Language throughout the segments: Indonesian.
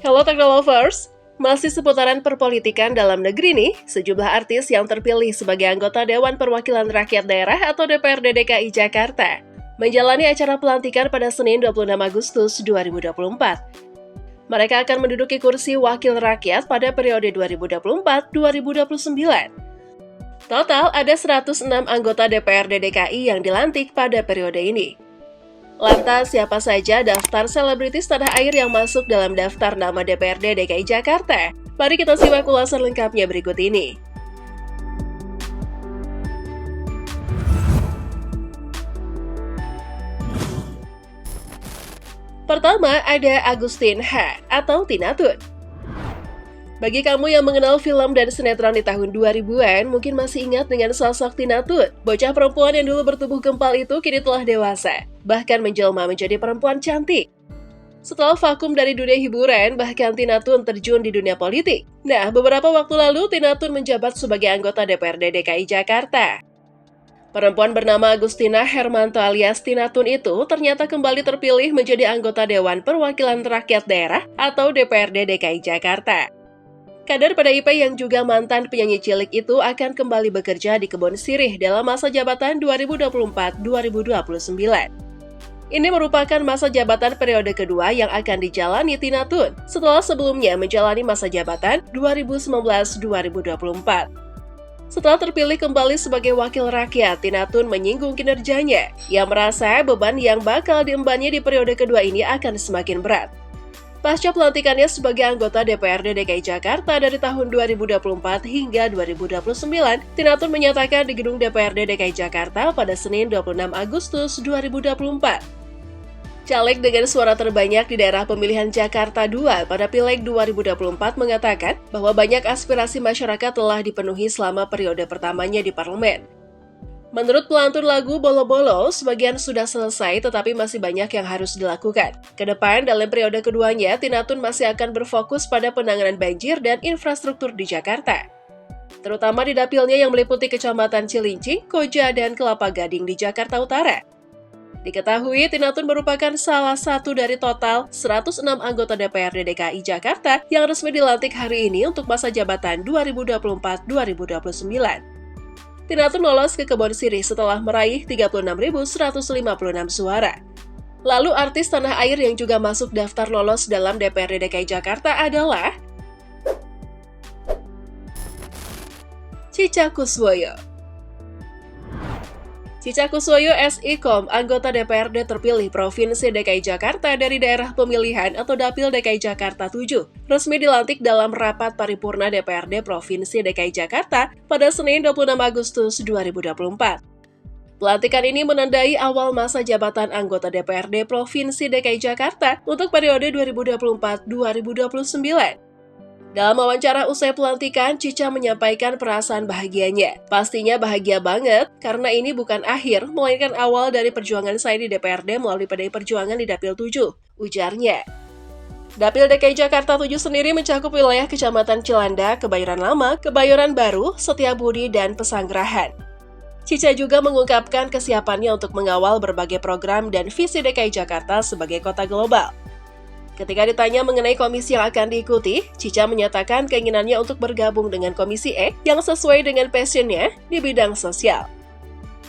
Hello Technolovers, masih seputaran perpolitikan dalam negeri nih, sejumlah artis yang terpilih sebagai anggota Dewan Perwakilan Rakyat Daerah atau DPRD DKI Jakarta menjalani acara pelantikan pada Senin 26 Agustus 2024. Mereka akan menduduki kursi Wakil Rakyat pada periode 2024-2029. Total ada 106 anggota DPRD DKI yang dilantik pada periode ini. Lantas, siapa saja daftar selebritis tanah air yang masuk dalam daftar nama DPRD DKI Jakarta? Mari kita simak ulasan lengkapnya berikut ini. Pertama, ada Agustin H. atau Tina Toon. Bagi kamu yang mengenal film dan sinetron di tahun 2000-an, mungkin masih ingat dengan sosok Tina Toon. Bocah perempuan yang dulu bertubuh gempal itu kini telah dewasa, bahkan menjelma menjadi perempuan cantik. Setelah vakum dari dunia hiburan, bahkan Tina Toon terjun di dunia politik. Nah, beberapa waktu lalu Tina Toon menjabat sebagai anggota DPRD DKI Jakarta. Perempuan bernama Agustina Hermanto alias Tina Toon itu ternyata kembali terpilih menjadi anggota Dewan Perwakilan Rakyat Daerah atau DPRD DKI Jakarta. Kader PDIP yang juga mantan penyanyi cilik itu akan kembali bekerja di Kebon Sirih dalam masa jabatan 2024-2029. Ini merupakan masa jabatan periode kedua yang akan dijalani Tina Toon setelah sebelumnya menjalani masa jabatan 2019-2024. Setelah terpilih kembali sebagai wakil rakyat, Tina Toon menyinggung kinerjanya. Ia merasa beban yang bakal diembannya di periode kedua ini akan semakin berat. Pasca pelantikannya sebagai anggota DPRD DKI Jakarta dari tahun 2024 hingga 2029, Tina Toon menyatakan di gedung DPRD DKI Jakarta pada Senin 26 Agustus 2024. Caleg dengan suara terbanyak di daerah pemilihan Jakarta II pada Pileg 2024 mengatakan bahwa banyak aspirasi masyarakat telah dipenuhi selama periode pertamanya di parlemen. Menurut pelantun lagu Bolo-Bolo, sebagian sudah selesai tetapi masih banyak yang harus dilakukan. Kedepan, dalam periode keduanya, Tina Toon masih akan berfokus pada penanganan banjir dan infrastruktur di Jakarta. Terutama di dapilnya yang meliputi Kecamatan Cilincing, Koja, dan Kelapa Gading di Jakarta Utara. Diketahui, Tina Toon merupakan salah satu dari total 106 anggota DPRD DKI Jakarta yang resmi dilantik hari ini untuk masa jabatan 2024-2029. Tina Toon lolos ke Kebon Sirih setelah meraih 36.156 suara. Lalu artis tanah air yang juga masuk daftar lolos dalam DPRD DKI Jakarta adalah Cica Kuswoyo. Cica Kuswoyo SIKOM, anggota DPRD terpilih Provinsi DKI Jakarta dari daerah pemilihan atau Dapil DKI Jakarta 7, resmi dilantik dalam rapat paripurna DPRD Provinsi DKI Jakarta pada Senin 26 Agustus 2024. Pelantikan ini menandai awal masa jabatan anggota DPRD Provinsi DKI Jakarta untuk periode 2024-2029. Dalam wawancara usai pelantikan, Cica menyampaikan perasaan bahagianya. Pastinya bahagia banget, karena ini bukan akhir, melainkan awal dari perjuangan saya di DPRD melalui PDI Perjuangan di Dapil 7, ujarnya. Dapil DKI Jakarta 7 sendiri mencakup wilayah Kecamatan Cilanda, Kebayoran Lama, Kebayoran Baru, Setiabudi, dan Pesanggerahan. Cica juga mengungkapkan kesiapannya untuk mengawal berbagai program dan visi DKI Jakarta sebagai kota global. Ketika ditanya mengenai komisi yang akan diikuti, Cica menyatakan keinginannya untuk bergabung dengan Komisi E yang sesuai dengan passionnya di bidang sosial.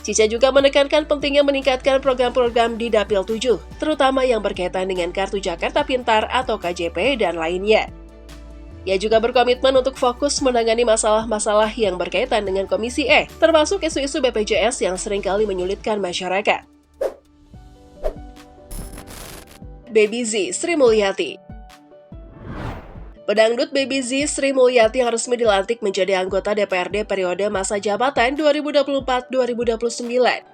Cica juga menekankan pentingnya meningkatkan program-program di Dapil 7, terutama yang berkaitan dengan Kartu Jakarta Pintar atau KJP dan lainnya. Ia juga berkomitmen untuk fokus menangani masalah-masalah yang berkaitan dengan Komisi E, termasuk isu-isu BPJS yang seringkali menyulitkan masyarakat. Baby Z Sri Mulyati. Pedangdut Baby Z Sri Mulyati yang resmi dilantik menjadi anggota DPRD periode masa jabatan 2024-2029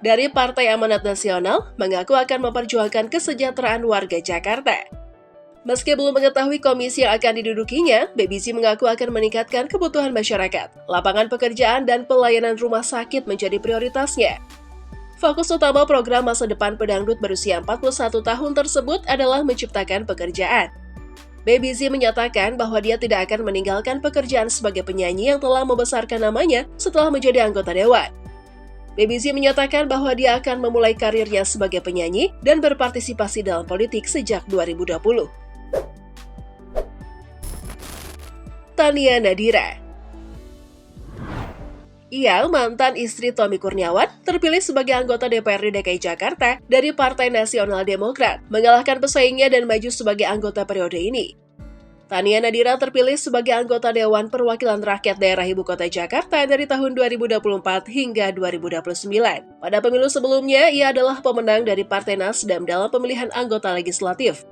dari Partai Amanat Nasional mengaku akan memperjuangkan kesejahteraan warga Jakarta. Meski belum mengetahui komisi yang akan didudukinya, Baby Z mengaku akan meningkatkan kebutuhan masyarakat, lapangan pekerjaan, dan pelayanan rumah sakit menjadi prioritasnya. Fokus utama program masa depan pedangdut berusia 41 tahun tersebut adalah menciptakan pekerjaan. Baby Z menyatakan bahwa dia tidak akan meninggalkan pekerjaan sebagai penyanyi yang telah membesarkan namanya setelah menjadi anggota dewan. Baby Z menyatakan bahwa dia akan memulai karirnya sebagai penyanyi dan berpartisipasi dalam politik sejak 2020. Tania Nadira. Ia, mantan istri Tommy Kurniawan, terpilih sebagai anggota DPRD DKI Jakarta dari Partai Nasional Demokrat, mengalahkan pesaingnya dan maju sebagai anggota periode ini. Tania Nadira terpilih sebagai anggota Dewan Perwakilan Rakyat Daerah Ibu Kota Jakarta dari tahun 2024 hingga 2029. Pada pemilu sebelumnya, ia adalah pemenang dari Partai Nasdem dalam pemilihan anggota legislatif.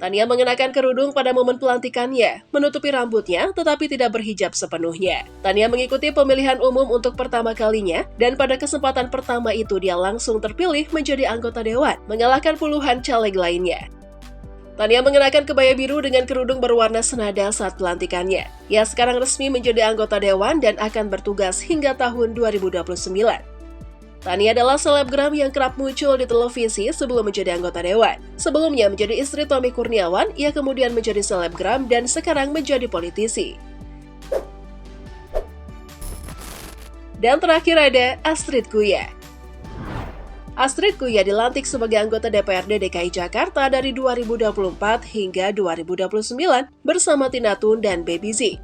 Tania mengenakan kerudung pada momen pelantikannya, menutupi rambutnya tetapi tidak berhijab sepenuhnya. Tania mengikuti pemilihan umum untuk pertama kalinya, dan pada kesempatan pertama itu dia langsung terpilih menjadi anggota dewan, mengalahkan puluhan caleg lainnya. Tania mengenakan kebaya biru dengan kerudung berwarna senada saat pelantikannya. Ia sekarang resmi menjadi anggota dewan dan akan bertugas hingga tahun 2029. Tania adalah selebgram yang kerap muncul di televisi sebelum menjadi anggota dewan. Sebelumnya menjadi istri Tommy Kurniawan, ia kemudian menjadi selebgram dan sekarang menjadi politisi. Dan terakhir ada Astrid Kuya. Astrid Kuya dilantik sebagai anggota DPRD DKI Jakarta dari 2024 hingga 2029 bersama Tina Tun dan Baby Z.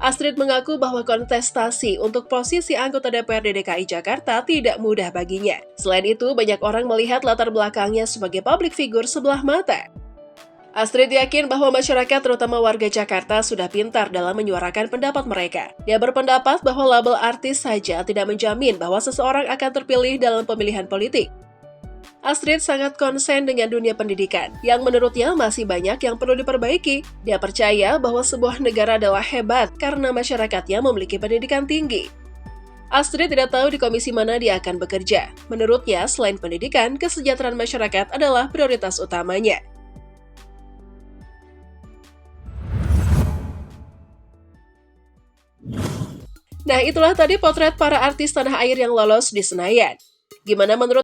Astrid mengaku bahwa kontestasi untuk posisi anggota DPRD DKI Jakarta tidak mudah baginya. Selain itu, banyak orang melihat latar belakangnya sebagai public figure sebelah mata. Astrid yakin bahwa masyarakat, terutama warga Jakarta, sudah pintar dalam menyuarakan pendapat mereka. Dia berpendapat bahwa label artis saja tidak menjamin bahwa seseorang akan terpilih dalam pemilihan politik. Astrid sangat konsen dengan dunia pendidikan, yang menurutnya masih banyak yang perlu diperbaiki. Dia percaya bahwa sebuah negara adalah hebat karena masyarakatnya memiliki pendidikan tinggi. Astrid tidak tahu di komisi mana dia akan bekerja. Menurutnya, selain pendidikan, kesejahteraan masyarakat adalah prioritas utamanya. Nah, itulah tadi potret para artis tanah air yang lolos di Senayan. Gimana menurut